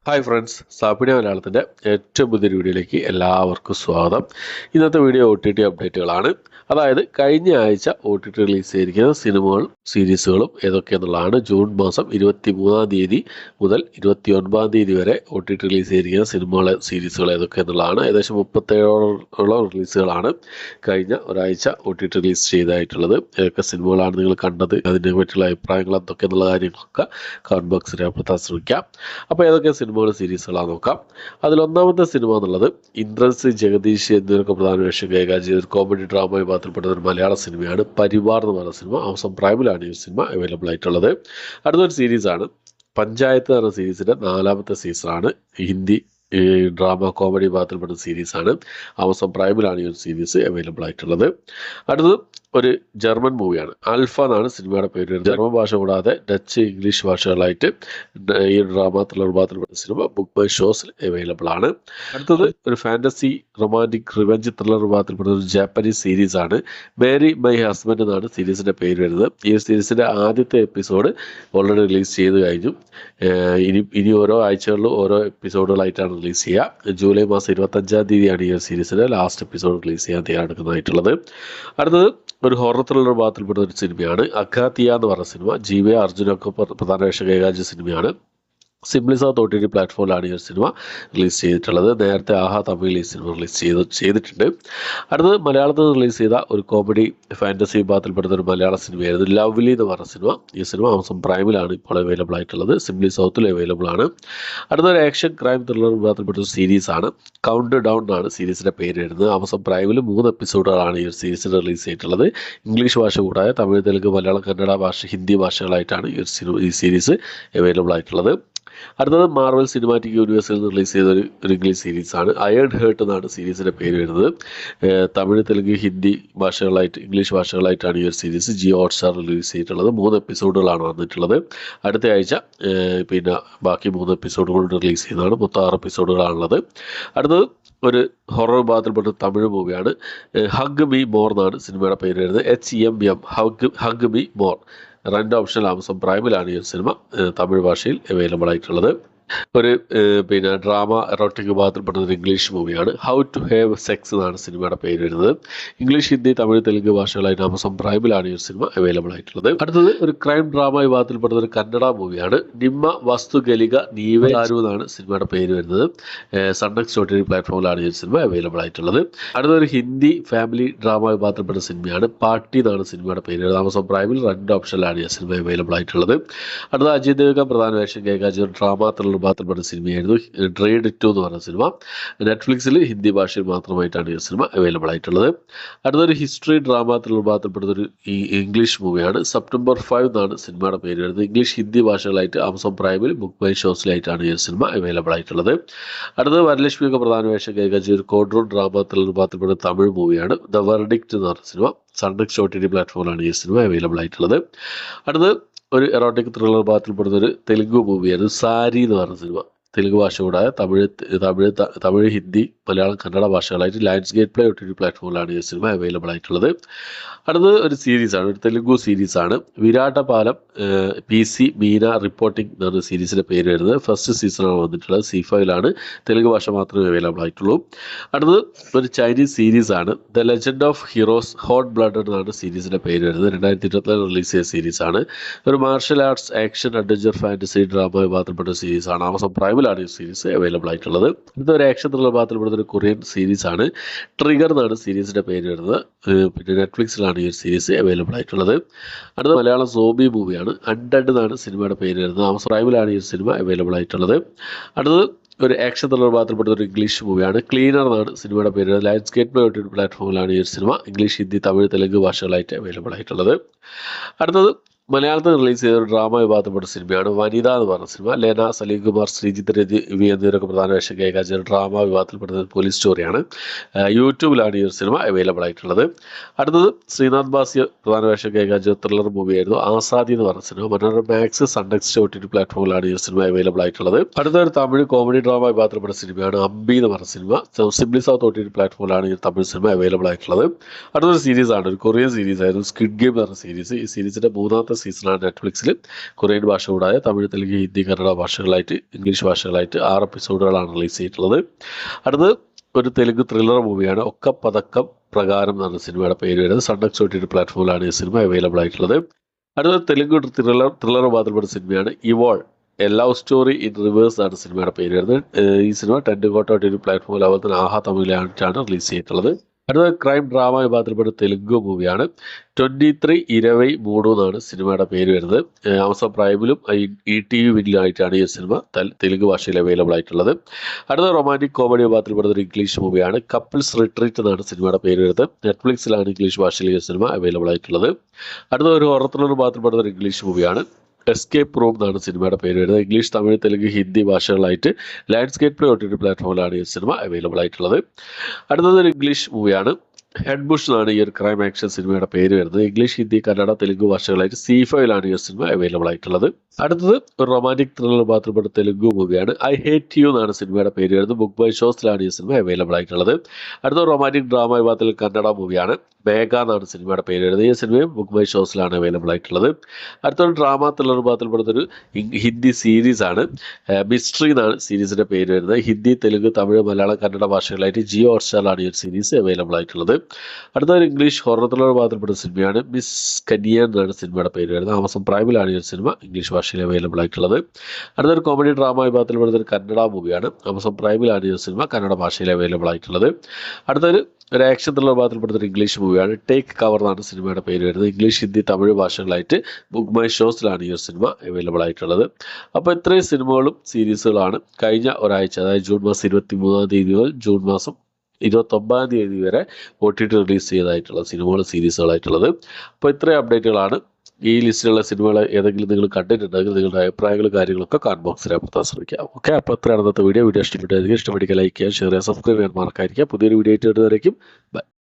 Hi friends, സാപ്പിഡിയ മലയാളത്തിൻ്റെ ഏറ്റവും പുതിയൊരു വീഡിയോയിലേക്ക് എല്ലാവർക്കും സ്വാഗതം. ഇന്നത്തെ വീഡിയോ OTT അപ്ഡേറ്റുകളാണ്. അതായത് കഴിഞ്ഞ ആഴ്ച OTT റിലീസ് ചെയ്തിരിക്കുന്ന സിനിമകളും സീരീസുകളും ഏതൊക്കെയെന്നുള്ളതാണ്. ജൂൺ മാസം 23-ാം തീയതി മുതൽ 29-ാം തീയതി വരെ OTT റിലീസ് ചെയ്തിരിക്കുന്ന സിനിമകൾ സീരീസുകൾ ഏതൊക്കെയെന്നുള്ളതാണ്. ഏകദേശം 37ഓളം റിലീസുകളാണ് കഴിഞ്ഞ ഒരാഴ്ച OTT റിലീസ് ചെയ്തായിട്ടുള്ളത്. ഏതൊക്കെ സിനിമകളാണ് നിങ്ങൾ കണ്ടത്, അതിനെ പറ്റിയുള്ള അഭിപ്രായങ്ങൾ എന്തൊക്കെയെന്നുള്ള കാര്യങ്ങളൊക്കെ കമൻറ്റ് ബോക്സിൽ രേഖപ്പെടുത്താൻ ശ്രമിക്കാം. അപ്പോൾ ഏതൊക്കെ സിനിമകൾ സീരീസുകളാണ് നോക്കാം. അതിലൊന്നാമത്തെ സിനിമ എന്നുള്ളത് ഇന്ദ്രൻസ്, ജഗദീഷ് എന്നിവരൊക്കെ പ്രധാന വേഷം കൈകാര്യം ചെയ്ത ഒരു കോമഡി ഡ്രാമ വിഭാഗത്തിൽപ്പെട്ട ഒരു മലയാള സിനിമയാണ് പരിവാർ എന്ന് പറയുന്ന സിനിമ. ആമസോൺ പ്രൈമിലാണ് ഈ സിനിമ അവൈലബിൾ ആയിട്ടുള്ളത്. അടുത്തൊരു സീരീസാണ് പഞ്ചായത്ത് എന്ന സീരീസിൻ്റെ 4ാമത്തെ സീസണാണ്. ഹിന്ദി ഡ്രാമ കോമഡി വിഭാഗത്തിൽപ്പെട്ട സീരീസാണ്. ആമസോൺ പ്രൈമിലാണ് ഈ ഒരു സീരീസ് അവൈലബിൾ ആയിട്ടുള്ളത്. അടുത്തത് ഒരു ജർമ്മൻ മൂവിയാണ്. ആൽഫ എന്നാണ് സിനിമയുടെ പേര് വരുന്നത്. ജർമ്മൻ ഭാഷ കൂടാതെ ഡച്ച്, ഇംഗ്ലീഷ് ഭാഷകളായിട്ട് ഈ ഡ്രാമ ത്രില്ലർ വിഭാഗത്തിൽപ്പെട്ട സിനിമ ബുക്ക് മൈ ഷോസിൽ അവൈലബിൾ ആണ്. അടുത്തത് ഒരു ഫാൻറ്റസി റൊമാൻറ്റിക് റിവെഞ്ച് ത്രില്ലർ വിഭാഗത്തിൽപ്പെട്ട ഒരു ജാപ്പനീസ് സീരീസാണ്. മേരി മൈ ഹസ്ബൻഡ് എന്നാണ് സീരീസിൻ്റെ പേര് വരുന്നത്. ഈ സീരീസിൻ്റെ ആദ്യത്തെ എപ്പിസോഡ് ഓൾറെഡി റിലീസ് ചെയ്ത് കഴിഞ്ഞു. ഇനി ഓരോ ആഴ്ചകളിലും ഓരോ എപ്പിസോഡുകളായിട്ടാണ് റിലീസ് ചെയ്യുക. ജൂലൈ മാസം 25-ാം തീയതിയാണ് ഈ സീരീസിൻ്റെ ലാസ്റ്റ് എപ്പിസോഡ് റിലീസ് ചെയ്യാൻ തയ്യാറെടുക്കുന്നതായിട്ടുള്ളത്. അടുത്തത് ഒരു ഹൊറർ ത്രില്ലർ വിഭാഗത്തിൽപ്പെട്ട ഒരു സിനിമയാണ് അഗാത്തിയ എന്ന് പറഞ്ഞ സിനിമ. GV അർജുനൊക്കെ പ്രധാന വേഷം കൈകാര്യം സിനിമയാണ്. സിംപ്ലി സൗത്ത് OTT പ്ലാറ്റ്ഫോമിലാണ് ഈ ഒരു സിനിമ റിലീസ് ചെയ്തിട്ടുള്ളത്. നേരത്തെ ആഹാ തമിഴിൽ ഈ സിനിമ റിലീസ് ചെയ്തിട്ടുണ്ട്. അടുത്തത് മലയാളത്തിൽ റിലീസ് ചെയ്ത ഒരു കോമഡി ഫാൻറ്റസി വിഭാഗത്തിൽപ്പെടുന്ന ഒരു മലയാള സിനിമയായിരുന്നു ലവ്ലി എന്ന് പറഞ്ഞ സിനിമ. ഈ സിനിമ ആമസോൺ പ്രൈമിലാണ് ഇപ്പോൾ അവൈലബിൾ ആയിട്ടുള്ളത്. സിംപ്ലി സൗത്തിൽ അവൈലബിൾ ആണ്. അടുത്തൊരു ആക്ഷൻ ക്രൈം ത്രില്ലർ വിഭാഗത്തിൽപ്പെട്ട ഒരു സീരീസാണ് കൗണ്ട് ഡൗൺ എന്നാണ് സീരീസിൻ്റെ പേര് വരുന്നത്. ആമസോൺ പ്രൈമിൽ 3 എപ്പിസോഡുകളാണ് ഈ ഒരു സീരീസിൽ റിലീസ് ചെയ്തിട്ടുള്ളത്. ഇംഗ്ലീഷ് ഭാഷ കൂടാതെ തമിഴ്, തെലുങ്ക്, മലയാളം, കന്നഡ ഭാഷ, ഹിന്ദി ഭാഷകളായിട്ടാണ് ഈ സീരീസ് അവൈലബിൾ ആയിട്ടുള്ളത്. അടുത്തത് മാർവൽ സിനിമാറ്റിക് യൂണിവേഴ്സിൽ നിന്ന് റിലീസ് ചെയ്ത ഒരു ഇംഗ്ലീഷ് സീരീസാണ് അയൺ ഹേർട്ട് എന്നാണ് സീരീസിൻ്റെ പേര് വരുന്നത്. തമിഴ്, തെലുങ്ക്, ഹിന്ദി ഭാഷകളായിട്ട് ഇംഗ്ലീഷ് ഭാഷകളായിട്ടാണ് ഈ ഒരു സീരീസ് ജിയോ ഹോട്ട്സ്റ്റാർ റിലീസ് ചെയ്തിട്ടുള്ളത്. 3 എപ്പിസോഡുകളാണ് വന്നിട്ടുള്ളത്. അടുത്ത ആഴ്ച പിന്നെ ബാക്കി 3 എപ്പിസോഡുകൾ റിലീസ് ചെയ്യുന്നതാണ്. മൊത്തം 6 എപ്പിസോഡുകളാണുള്ളത്. അടുത്തത് ഒരു ഹൊറർ വിഭാഗത്തിൽപ്പെട്ട തമിഴ് മൂവിയാണ് ഹഗ് മീ മോർ എന്നാണ് സിനിമയുടെ പേര് വരുന്നത്. HMM hug me more. 2 ഓപ്ഷനിൽ ആമസോൺ പ്രൈമിലാണ് ഈ സിനിമ തമിഴ് ഭാഷയിൽ അവൈലബിൾ ആയിട്ടുള്ളത്. ഒരു പിന്നെ ഡ്രാമ എറോട്ടിക് വിഭാഗത്തിൽപ്പെട്ട ഒരു ഇംഗ്ലീഷ് മൂവിയാണ് ഹൗ ടു ഹാവ് സെക്സ് എന്നാണ് സിനിമയുടെ പേര് വരുന്നത്. ഇംഗ്ലീഷ്, ഹിന്ദി, തമിഴ്, തെലുങ്ക് ഭാഷകളായിട്ട് ആമസോൺ പ്രൈമിലാണ് ഈ സിനിമ അവൈലബിൾ ആയിട്ടുള്ളത്. അടുത്തത് ഒരു ക്രൈം ഡ്രാമ വിഭാഗത്തിൽപ്പെട്ട ഒരു കന്നഡ മൂവിയാണ് നിമ്മ വസ്തു ഗലിക നീവേ ആരു എന്നാണ് സിനിമയുടെ പേര് വരുന്നത്. സൺനെക്സ്റ്റ് OTT പ്ലാറ്റ്ഫോമിലാണ് ഈ സിനിമ അവൈലബിൾ ആയിട്ടുള്ളത്. അടുത്തൊരു ഹിന്ദി ഫാമിലി ഡ്രാമ വിഭാഗത്തിൽപ്പെട്ട സിനിമയാണ് പാർട്ടി എന്നാണ് സിനിമയുടെ പേര് വരുന്നത്. ആമസോൺ പ്രൈമിൽ 2 ഓപ്ഷനിലാണ് ഈ സിനിമ അവൈലബിൾ ആയിട്ടുള്ളത്. അടുത്ത അജയ് ദേവ്ഗൺ പ്രധാന വേഷം കൈകാര്യം ഡ്രാമ ത്രില്ലർ വിഭാഗത്തിൽപ്പെട്ട സിനിമയായിരുന്നു ഡ്രേഡ് 2 എന്ന് പറഞ്ഞ സിനിമ. നെറ്റ്ഫ്ലിക്സിൽ ഹിന്ദി ഭാഷയിൽ മാത്രമായിട്ടാണ് ഈ സിനിമ അവൈലബിൾ ആയിട്ടുള്ളത്. അടുത്തൊരു ഹിസ്റ്ററി ഡ്രാമ ത്രില്ലർ വിഭാഗത്തിൽപ്പെട്ട ഒരു ഇംഗ്ലീഷ് മൂവിയാണ് സെപ്റ്റംബർ 5 എന്നാണ് സിനിമയുടെ പേര് വരുന്നത്. ഇംഗ്ലീഷ്, ഹിന്ദി ഭാഷകളായിട്ട് ആമസോൺ പ്രൈമിൽ ബുക്ക് മൈ ഷോസിലായിട്ടാണ് ഈ സിനിമ അവൈലബിൾ ആയിട്ടുള്ളത്. അടുത്തത് വരലക്ഷ്മിയൊക്കെ പ്രധാന വേഷം കൈകാര്യം ഒരു കോഡ് റൂം ഡ്രാമ ത്രില്ലർ വിഭാഗത്തിൽപ്പെട്ട തമിഴ് മൂവിയാണ് ദ വെർഡിക്റ്റ് എന്ന് പറഞ്ഞ സിനിമ. സൺനെക്സ്റ്റ് OTT പ്ലാറ്റ്ഫോമിലാണ് ഈ സിനിമ അവൈലബിൾ ആയിട്ടുള്ളത്. അടുത്തത് ഒരു എറോട്ടിക് ത്രില്ലർ വിഭാഗത്തിൽപ്പെടുന്ന ഒരു തെലുങ്ക് മൂവിയാണ് സാരി എന്ന് പറഞ്ഞ സിനിമ. തെലുങ്ക് ഭാഷ കൂടാതെ തമിഴ്, ഹിന്ദി, മലയാളം, കന്നഡ ഭാഷകളായിട്ട് ലയൺസ് ഗേറ്റ് പ്ലേ OTT പ്ലാറ്റ്ഫോമിലാണ് ഈ സിനിമ അവൈലബിൾ ആയിട്ടുള്ളത്. അടുത്തത് ഒരു സീരീസാണ്, ഒരു തെലുങ്ക് സീരീസാണ് വിരാട്ടപാലം PC മീന റിപ്പോർട്ടിംഗ് എന്നാണ് സീരീസിൻ്റെ പേര് വരുന്നത്. ഫസ്റ്റ് സീസണാണ് വന്നിട്ടുള്ളത്. C5ലാണ്. തെലുങ്ക് ഭാഷ മാത്രമേ അവൈലബിൾ ആയിട്ടുള്ളൂ. അടുത്തത് ഒരു ചൈനീസ് സീരീസാണ് the legend of heroes hot blood എന്നാണ് സീരീസിൻ്റെ പേര് വരുന്നത്. 2024 റിലീസ് ചെയ്ത സീരീസാണ്. ഒരു martial arts action adventure fantasy drama വിഭാഗത്തിൽപ്പെട്ട സീരീസാണ്. ആമസോൺ പ്രൈമിലാണ് ഈ സീരീസ് അവൈലബിൾ ആയിട്ടുള്ളത്. ഇതൊരു ആക്ഷൻ ത്രില്ലർ വിഭാഗത്തിൽപ്പെടുന്ന ഒരു കൊറിയൻ സീരീസാണ് ട്രിഗർ എന്നാണ് സീരീസിൻ്റെ പേര് വരുന്നത്. പിന്നെ നെറ്റ്ഫ്ലിക്സിലാണ് ഈ സീരീസ് അവൈലബിൾ ആയിട്ടുള്ളത്. അടുത്ത മലയാളം സോബി മൂവിയാണ് അൺഡെഡ് എന്നാണ് സിനിമയുടെ പേര് വരുന്നത്. ആമസോൺ പ്രൈമിലാണ് ഈ സിനിമ അവൈലബിൾ ആയിട്ടുള്ളത്. അടുത്തത് ഒരു ആക്ഷൻ ത്രില്ലർ വിഭാഗത്തിൽപ്പെട്ട ഒരു ഇംഗ്ലീഷ് മൂവിയാണ് ക്ലീനർ എന്നാണ് സിനിമയുടെ പേര്. ലയൺസ് ഗേറ്റ് പ്ലേ OTT പ്ലാറ്റ്ഫോമിലാണ് ഈ സിനിമ ഇംഗ്ലീഷ്, ഹിന്ദി, തമിഴ്, തെലുങ്ക് ഭാഷകളായിട്ട് അവൈലബിൾ ആയിട്ടുള്ളത്. അടുത്തത് മലയാളത്തിൽ റിലീസ് ചെയ്ത ഒരു ഡ്രാമ വിഭാഗത്തിൽപ്പെട്ട സിനിമയാണ് വനിത എന്ന് പറഞ്ഞ സിനിമ. ലേന, സലീം കുമാർ, ശ്രീജിത്ത് രവി എന്നിവരൊക്കെ പ്രധാന വേഷം കൈകാര്യം ഡ്രാമ വിഭാഗത്തിൽപ്പെടുന്ന പോലീസ് സ്റ്റോറിയാണ്. യൂട്യൂബിലാണ് ഈ ഒരു സിനിമ അവൈലബിൾ ആയിട്ടുള്ളത്. അടുത്തത് ശ്രീനാഥ് ബാസി പ്രധാന വേഷം കൈകാര്യം ത്രില്ലർ മൂവിയായിരുന്നു ആസാദി എന്ന് പറഞ്ഞ സിനിമ. മനോരമ മാക്സ് സൺനെക്സ്റ്റ് OTT പ്ലാറ്റ്ഫോമിലാണ് ഈ സിനിമ അവൈലബിൾ ആയിട്ടുള്ളത്. അടുത്തൊരു തമിഴ് കോമഡി ഡ്രാമ വിഭാഗത്തിൽപ്പെട്ട സിനിമയാണ് അമ്പി എന്ന് പറഞ്ഞ സിനിമ. സിംപ്ലി സൗത്ത് OTT പ്ലാറ്റ്ഫോമിലാണ് ഈ തമിഴ് സിനിമ അവൈലബിൾ ആയിട്ടുള്ളത്. അടുത്തൊരു സീരീസാണ്, ഒരു കൊറിയൻ സീരീസ് ആയിരുന്നു സ്ക്വിഡ് ഗെയിം എന്ന് പറഞ്ഞ സീരീസ്. ഈ സീരീസിൻ്റെ 3ാമത്തെ സീസണാണ് നെറ്റ്ഫ്ലിക്സിൽ. കൊറിയൻ ഭാഷ കൂടാതെ തമിഴ്, തെലുങ്ക്, ഹിന്ദി, കന്നഡ ഭാഷകളായിട്ട്, ഇംഗ്ലീഷ് ഭാഷകളായിട്ട് 6 എപ്പിസോഡുകളാണ് റിലീസ് ചെയ്തിട്ടുള്ളത്. അടുത്തത് ഒരു തെലുങ്ക് ത്രില്ലർ മൂവിയാണ്. ഒക്ക പതക്കം പ്രകാരം എന്നാണ് സിനിമയുടെ പേര് വരുന്നത്. സൺനെക്സ്റ്റ് OTT പ്ലാറ്റ്ഫോമിലാണ് ഈ സിനിമ അവൈലബിൾ ആയിട്ടുള്ളത്. അടുത്ത തെലുങ്ക് ത്രില്ലർ ഭാഗത്തിൽപ്പെട്ട സിനിമയാണ് Evol, a love story in reverse ആണ് സിനിമയുടെ പേര് വരുന്നത്. ഈ സിനിമ ടെൻഡുകോട്ട OTT പ്ലാറ്റ്ഫോമിൽ അതുപോലെ തന്നെ ആഹാ തമിഴിലാണ് റിലീസ് ചെയ്തിട്ടുള്ളത്. അടുത്ത ക്രൈം ഡ്രാമ വിഭാഗത്തിൽപ്പെട്ട തെലുങ്ക് മൂവിയാണ് 23 എന്നാണ് സിനിമയുടെ പേര് വരുന്നത്. ആമസോൺ പ്രൈമിലും ETV വില്ലിലായിട്ടാണ് ഈ സിനിമ തെലുങ്ക് ഭാഷയിൽ അവൈലബിൾ ആയിട്ടുള്ളത്. അടുത്ത റൊമാൻറ്റിക് കോമഡി വിഭാഗത്തിൽപ്പെടുന്ന ഒരു ഇംഗ്ലീഷ് മൂവിയാണ് കപ്പിൾസ് റിട്രീറ്റ് എന്നാണ് സിനിമയുടെ പേര് വരുന്നത്. നെറ്റ്ഫ്ലിക്സിലാണ് ഇംഗ്ലീഷ് ഭാഷയിൽ ഈ സിനിമ അവൈലബിൾ ആയിട്ടുള്ളത്. അടുത്ത ഒരു ഹൊറർ ത്രില്ലർ വിഭാഗത്തിൽപ്പെടുന്ന ഒരു ഇംഗ്ലീഷ് മൂവിയാണ് എസ്കേപ്പ് റൂം എന്നാണ് സിനിമയുടെ പേര് വരുന്നത്. ഇംഗ്ലീഷ്, തമിഴ്, തെലുങ്ക്, ഹിന്ദി ഭാഷകളായിട്ട് ലാൻഡ്സ്കേപ്പ് പ്ലേ OTT പ്ലാറ്റ്ഫോമിലാണ് ഈ സിനിമ അവൈലബിൾ ആയിട്ടുള്ളത്. അടുത്തത് ഒരു ഇംഗ്ലീഷ് മൂവിയാണ് ഹെഡ് ബുഷ് എന്നാണ് ഈ ഒരു ക്രൈം ആക്ഷൻ സിനിമയുടെ പേര് വരുന്നത്. ഇംഗ്ലീഷ്, ഹിന്ദി, കന്നഡ, തെലുങ്ക് ഭാഷകളായിട്ട് C5ലാണ് ഈ സിനിമ അവൈലബിൾ ആയിട്ടുള്ളത്. അടുത്തത് ഒരു റൊമാൻറ്റിക് ത്രില്ലർ വിഭാഗത്തിൽപ്പെട്ട തെലുങ്ക് മൂവിയാണ് ഐ ഹേറ്റ് യു എന്നാണ് സിനിമയുടെ പേര് വരുന്നത്. ബുക്ക് ബൈ ഷോസിലാണ് ഈ സിനിമ അവൈലബിൾ ആയിട്ടുള്ളത്. അടുത്ത റൊമാൻറ്റിക് ഡ്രാമ വിഭാഗത്തിൽ കന്നഡ മൂവിയാണ് മേഘ എന്നാണ് സിനിമയുടെ പേര് വരുന്നത്. ഈ സിനിമയും ബുക്ക് ബൈ ഷോസിലാണ് അവൈലബിൾ ആയിട്ടുള്ളത്. അടുത്തൊരു ഡ്രാമ ത്രില്ലർ വിഭാഗത്തിൽപ്പെടുന്നൊരു ഹിന്ദി സീരീസ് ആണ് മിസ്റ്ററി എന്നാണ് സീരീസിന്റെ പേര് വരുന്നത്. ഹിന്ദി, തെലുങ്ക്, തമിഴ്, മലയാളം, കന്നഡ ഭാഷകളായിട്ട് ജിയോ ഹോട്ട്സ്റ്റാറിലാണ് ഈ ഒരു സീരീസ് അവൈലബിൾ ആയിട്ടുള്ളത്. അടുത്തൊരു ഇംഗ്ലീഷ് ഹൊറർ ത്രില്ലർ വിഭാഗത്തിൽപ്പെടുന്ന സിനിമയാണ് മിസ് കനിയ എന്നാണ് സിനിമയുടെ പേര് വരുന്നത്. ആമസോൺ പ്രൈമിലാണ് ഈ ഒരു സിനിമ ഇംഗ്ലീഷ് ഭാഷയിൽ അവൈലബിൾ ആയിട്ടുള്ളത്. അടുത്തൊരു കോമഡി ഡ്രാമ വിഭാഗത്തിൽപ്പെടുന്ന ഒരു കന്നഡ മൂവിയാണ്. ആമസോൺ പ്രൈമിലാണ് ഈ ഒരു സിനിമ കന്നഡ ഭാഷയിൽ അവൈലബിൾ ആയിട്ടുള്ളത്. അടുത്തൊരു ആക്ഷൻ ത്രില്ലർ വിഭാഗത്തിൽപ്പെടുന്ന ഒരു ഇംഗ്ലീഷ് മൂവിയാണ് ടേക്ക് കവർ എന്നാണ് സിനിമയുടെ പേര് വരുന്നത്. ഇംഗ്ലീഷ്, ഹിന്ദി, തമിഴ് ഭാഷകളായിട്ട് ബുക്ക് മൈ ഷോസിലാണ് ഈ ഒരു സിനിമ അവൈലബിൾ ആയിട്ടുള്ളത്. അപ്പോൾ ഇത്രയും സിനിമകളും സീരീസുകളാണ് കഴിഞ്ഞ ഒരാഴ്ച, അതായത് ജൂൺ മാസം 23-ാം തീയതി മുതൽ ജൂൺ മാസം 29-ാം തീയതി വരെ OTT റിലീസ് ചെയ്തതായിട്ടുള്ള സിനിമകളും സീരീസുകളായിട്ടുള്ളത്. അപ്പോൾ ഇത്രയും അപ്ഡേറ്റുകളാണ്. ഈ ലിസ്റ്റിലുള്ള സിനിമകൾ ഏതെങ്കിലും നിങ്ങൾ കണ്ടിട്ടുണ്ടെങ്കിൽ നിങ്ങളുടെ അഭിപ്രായങ്ങളും കാര്യങ്ങളൊക്കെ കമന്റ് ബോക്സിൽ അപ്പുറത്താൻ ശ്രമിക്കാം. ഓക്കെ, അപ്പോൾ ഇത്രയാണ് ഇന്നത്തെ വീഡിയോ. ഇഷ്ടപ്പെട്ടെങ്കിൽ ലൈക്ക് ചെയ്യുക, ഷെയർ ചെയ്യുക, സബ്സ്ക്രൈബ് ചെയ്യാൻ മറക്കാതിരിക്കുക. പുതിയൊരു വീഡിയോ ആയിട്ട് വരുന്നവരേക്കും ബൈ.